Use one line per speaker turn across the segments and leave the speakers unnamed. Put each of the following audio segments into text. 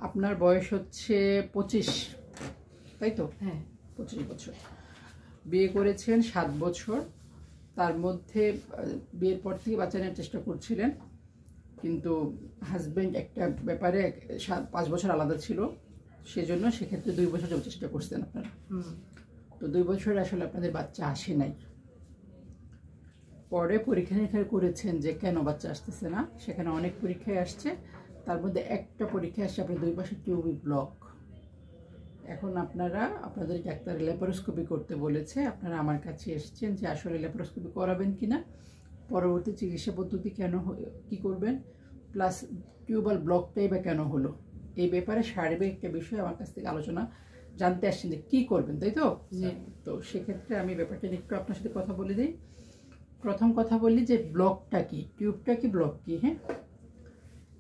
আপনার বয়স হচ্ছে 25, তাই তো?
হ্যাঁ,
25 বছর। বিয়ে করেছেন 7 বছর। তার মধ্যে বিয়ের পর থেকে বাচ্চা নেওয়ার চেষ্টা করছিলেন, কিন্তু হাজব্যান্ড একটা ব্যাপারে 5 বছর আলাদা ছিল, সেজন্য সেক্ষেত্রে 2 বছর চেষ্টা করছেন আপনারা। তো 2 বছরে আসলে আপনাদের বাচ্চা আসে নাই। পরে পরীক্ষা নিরীক্ষা করেছেন যে কেন বাচ্চা আসতেছে না, সেখানে অনেক পরীক্ষায় আসছে, তার মধ্যে একটা পরীক্ষায় আসছে আপনার 2 পাশে টিউবই ব্লক। এখন আপনাদের ডাক্তার ল্যাপারোস্কোপি করতে বলেছে, আপনারা আমার কাছে এসেছেন যে আসলে ল্যাপারোস্কোপি করাবেন কিনা, পরবর্তী চিকিৎসা পদ্ধতি কি করবেন, প্লাস টিউবাল ব্লকটাই বা কেন হলো, এই ব্যাপারে সার্বিক একটা বিষয় আমার কাছ থেকে আলোচনা জানতে আসছেন যে কী করবেন, তাই তো? তো সেক্ষেত্রে আমি ব্যাপারটা একটু আপনার সাথে কথা বলে দিই। প্রথম কথা বলি যে ব্লকটা কি, টিউবটা কি, ব্লক কি। হ্যাঁ,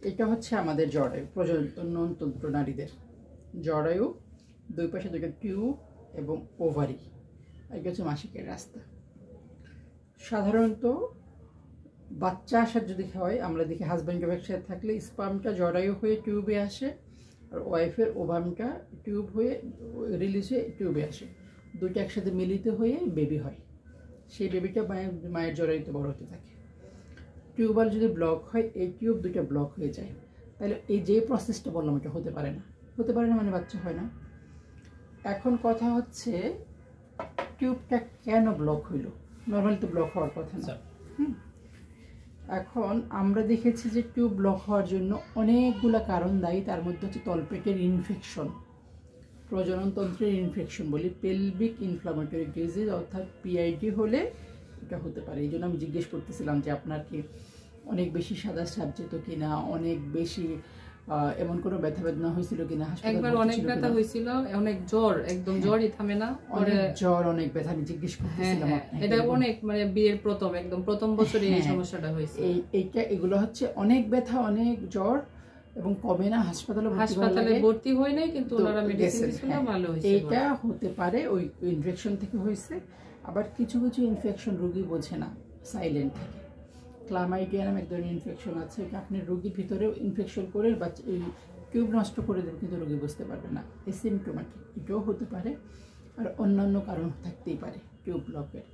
এটা হচ্ছে আমাদের জরায়ু, প্রজননতন্ত্র নারীদের জরায়ু, 2 পাশে 2টা টিউব এবং ওভারি, এটা হচ্ছে মাসিকের রাস্তা। সাধারণত বাচ্চা আসার যদি হয়, আমরা দেখি হাজব্যান্ড একসাথে থাকলে স্পার্মটা জরায়ু হয়ে টিউবে আসে, আর ওয়াইফের ওভামটা টিউব হয়ে রিলিজ হয়ে টিউবে আসে, দুটো একসাথে মিলিত হয়ে বেবি হয়। সেই বেবিটা মায়ের জরায়ুতে বড় হতে থাকে। টিউবাল যদি ব্লক হয়, এই টিউব দুটো ব্লক হয়ে যায়, তাহলে এই যে প্রসেসটা বললাম এটা হতে পারে না মানে বাচ্চা হয় না। এখন কথা হচ্ছে টিউবটা কেন ব্লক হইল, নর্মালি তো ব্লক হওয়ার কথা না। এখন আমরা দেখেছি যে টিউব ব্লক হওয়ার জন্য অনেকগুলো কারণ দায়ী, তার মধ্যে হচ্ছে তলপেটের ইনফেকশন, প্রজননতন্ত্রের ইনফেকশন বলি, পেলভিক ইনফ্লামেটরি ডিজিজ অর্থাৎ পিআইডি হলে এটা হতে পারে। এই জন্য আমি জিজ্ঞেস করতেছিলাম যে আপনার কি অনেক বেশি সাদা স্রাব যেত কিনা, অনেক বেশি এমন কোনো ব্যথা বেদনা হয়েছিল কিনা,
একবার অনেক ব্যথা হয়েছিল, অনেক জ্বর, একদম জ্বরই থামে না,
অনেক জ্বর, অনেক ব্যথা, আমি জিজ্ঞেস করতেছিলাম আপনাকে।
এটা অনেক মানে বিয়ের প্রথম বছরে এই সমস্যাটা হয়েছে।
এগুলো হচ্ছে অনেক ব্যথা, অনেক জ্বর এবং কমে না, হাসপাতালে
ভর্তি হয় নাই, কিন্তু ওনারা মেডিসিন দিয়েছিল, ভালো হয়েছে।
এইটা হতে পারে ওই ইনফেকশন থেকে হয়েছে। আবার কিছু ইনফেকশন রোগী বোঝে না, সাইলেন্ট থাকে। ক্লামাইডিয়া নামে এক ধরনের ইনফেকশন আছে, এটা আপনি রোগীর ভিতরেও ইনফেকশন করে এই টিউব নষ্ট করে দেবে, কিন্তু রোগী বুঝতে পারবে না, এসিমটোম্যাটিক, এটাও হতে পারে। আর অন্যান্য কারণ থাকতেই পারে টিউব ব্লকের।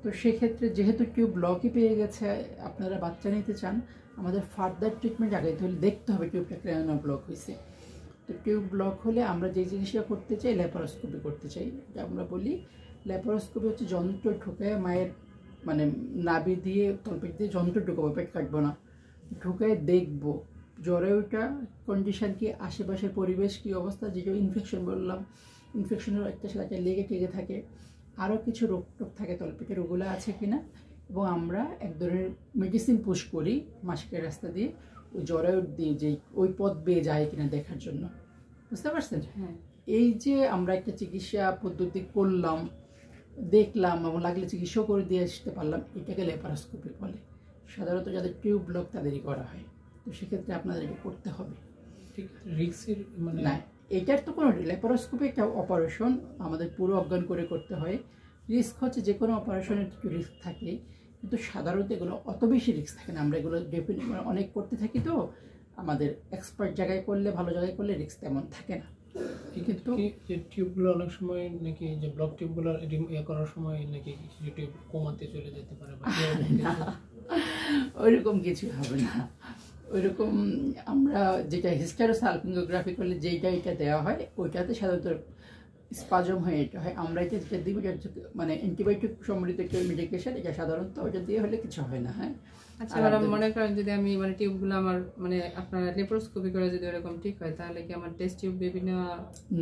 তো সেক্ষেত্রে যেহেতু টিউব ব্লকই পেয়ে গেছে, আপনারা বাচ্চা নিতে চান, আমাদের ফার্দার ট্রিটমেন্ট আগে তাহলে দেখতে হবে টিউবটা কেন ব্লক হয়েছে। তো টিউব ব্লক হলে আমরা যে জিনিসটা করতে চাই, ল্যাপারোস্কোপি করতে চাই। আমরা বলি ল্যাপারোস্কোপি হচ্ছে যন্ত্র ঢুকায় মায়ের মানে নাভি দিয়ে তলপেট দিয়ে যন্ত্র ঢুকাবো, পেট কাটবো না, ঢুকায় দেখবো জরায়ুটা কন্ডিশন কি, আশেপাশের পরিবেশ কি অবস্থা, যেটা ইনফেকশন বললাম, ইনফেকশনের একটা সাথে লেগে থাকে, আরও কিছু রোগ টোগ থাকে তলপেটের, ওগুলো আছে কিনা। এবং আমরা এক ধরনের মেডিসিন পুশ করি মাসিকের রাস্তা দিয়ে, ওই জরায়ুর দিয়ে যে ওই পথ বেয়ে যায় কিনা দেখার জন্য, বুঝতে পারছেন? এই যে আমরা একটা চিকিৎসা পদ্ধতি করলাম, দেখলাম এবং লাগলে চিকিৎসা করে দিয়ে আসতে পারলাম, এটাকে ল্যাপারোস্কোপি বলে। সাধারণত যাদের টিউব ব্লক তাদেরই করা হয়। তো সেক্ষেত্রে আপনাদেরকে করতে হবে। না, এটার তো কোনো ল্যাপারোস্কোপি একটা অপারেশন, আমাদের পুরো অজ্ঞান করে করতে হয়। রিস্ক হচ্ছে যে কোনো অপারেশনের কিছু রিস্ক থাকে, কিন্তু সাধারণত এগুলো অত বেশি রিস্ক থাকে না। আমরা এগুলো অনেক করতে থাকি, তো আমাদের এক্সপার্ট জায়গায় করলে, ভালো জায়গায় করলে রিস্ক তেমন থাকে না।
কিন্তু টিউবগুলো অনেক সময় নাকি যে ব্লক টিউবগুলো করার সময় নাকি কিছু টিউব কমাতে চলে যেতে পারে,
ওইরকম কিছু হবে না। ওইরকম আমরা যেটা হিস্টেরোসালপিঙ্গোগ্রাফি করলে এটা দেওয়া হয়, ওইটাতে সাধারণত স্পাজম হয়ে এটা হয়। আমরা যেটা দিই মানে অ্যান্টিবায়োটিক সম্বলিত একটা মেডিকেশন, এটা সাধারণত ওইটা দিয়ে হলে কিছু হয় না। হ্যাঁ,
আচ্ছা ম্যাডাম, মনে করেন যদি আমি মানে টিউবগুলো আমার মানে আপনার ল্যাপারোস্কোপি করে যদি এরকম ঠিক হয়, তাহলে কি আমার টেস্ট টিউব বেবি নেওয়া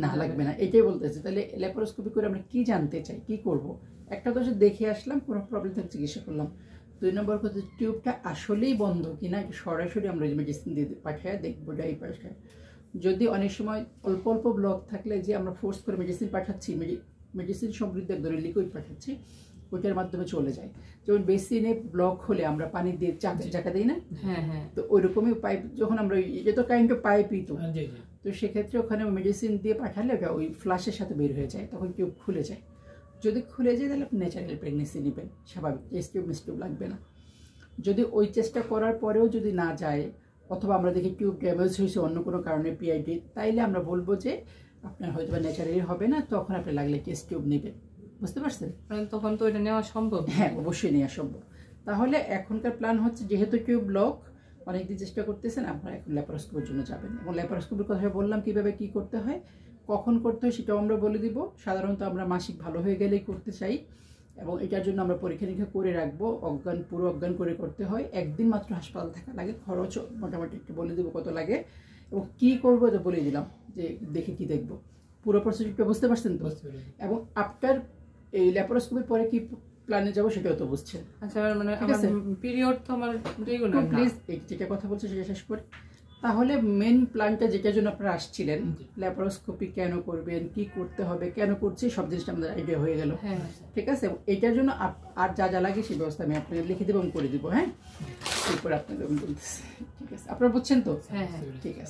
না লাগবে না? এটাই বলতেছি। তাহলে ল্যাপারোস্কোপি করে আমরা কি জানতে চাই, কি করব? একটা তো দেখে আসলাম, কোনো প্রবলেম থেকে চিকিৎসা করলাম। 2 নম্বর কথা, টিউবটা আসলেই বন্ধ কিনা সরাসরি আমরা মেডিসিন দিয়ে পাঠায় দেখবো যাই পাঠায়। যদি অনেক সময় অল্প অল্প ব্লক থাকলে যে আমরা ফোর্স করে মেডিসিন পাঠাচ্ছি, মেডিসিন সমৃদ্ধ এক ধরনের লিকুইড পাঠাচ্ছি, ওইটার মাধ্যমে চলে যায়। যেমন বেসিনে ব্লক হলে আমরা পানি দিয়ে চাকা দিই না?
হ্যাঁ।
তো ওইরকমই পাইপ, যখন আমরা এটা তো কাইন্ড অফ পাইপই তো সেক্ষেত্রে ওখানে মেডিসিন দিয়ে পাঠালে ওটা ওই ফ্লাশের সাথে বের হয়ে যায়, তখন টিউব খুলে যায়। যদি খুলে যায় তাহলে আপনি ন্যাচারাল প্রেগনেন্সি নেবেন, স্বাভাবিক, টেস্ট টিউব লাগবে না। যদি ওই চেষ্টা করার পরেও যদি না যায়, অথবা আমরা দেখি টিউব ড্যামেজ হয়েছে অন্য কোনো কারণে পিআইডি, তাইলে আমরা বলবো যে আপনার হয়তো বা ন্যাচারালি হবে না, তখন আপনি লাগলে টেস্ট টিউব নেবেন। বুঝতে পারছেন?
কারণ তখন তো এটা নেওয়া সম্ভব।
হ্যাঁ, অবশ্যই নেওয়া সম্ভব। তাহলে এখনকার প্ল্যান হচ্ছে, যেহেতু টিউব ব্লক অনেকদিন চেষ্টা করতেছেন, আপনারা এখন ল্যাপারোস্কোপির জন্য যাবেন। এবং ল্যাপারোস্কোপির কথা বললাম কীভাবে কী করতে হয়, কখন করতে হয় সেটাও আমরা বলে দিব। সাধারণত আমরা মাসিক ভালো হয়ে গেলেই করতে চাই, এবং এটার জন্য আমরা পরীক্ষা নিরীক্ষা করে রাখবো। পুরো অজ্ঞান করে করতে হয়, একদিন মাত্র হাসপাতাল থাকা লাগে, খরচ মোটামুটি একটু বলে দেবো কত লাগে, এবং কী করবো এটা বলে দিলাম, যে দেখে কি দেখবো। পুরো প্রসিডিউরটা বুঝতে পারছেন তো?
বুঝতে পেরেছি।
এবং আফটার এই ল্যাপারোস্কোপির পরে কি প্ল্যানে যাবো সেটাও তো বুঝছেন।
আচ্ছা, মানে আমার পিরিয়ড তো আমার রেগুলার না।
প্লিজ এই যেটা কথা বলছে সেটা শেষ করে। তাহলে মেন প্ল্যানটা যেটার জন্য আপনারা আসছিলেন, ল্যাপারোস্কোপি কেন করবেন, কি করতে হবে, কেন করছি, সব জিনিসটা আমাদের আইডিয়া হয়ে গেল।
হ্যাঁ,
ঠিক আছে? এটার জন্য আর যা যা লাগে সেই ব্যবস্থা আমি আপনাকে লিখে দেবো এবং করে দিব। হ্যাঁ, এরপরে আপনাদের বলতেছি। ঠিক আছে, আপনারা বুঝছেন তো?
হ্যাঁ, হ্যাঁ।
ঠিক আছে।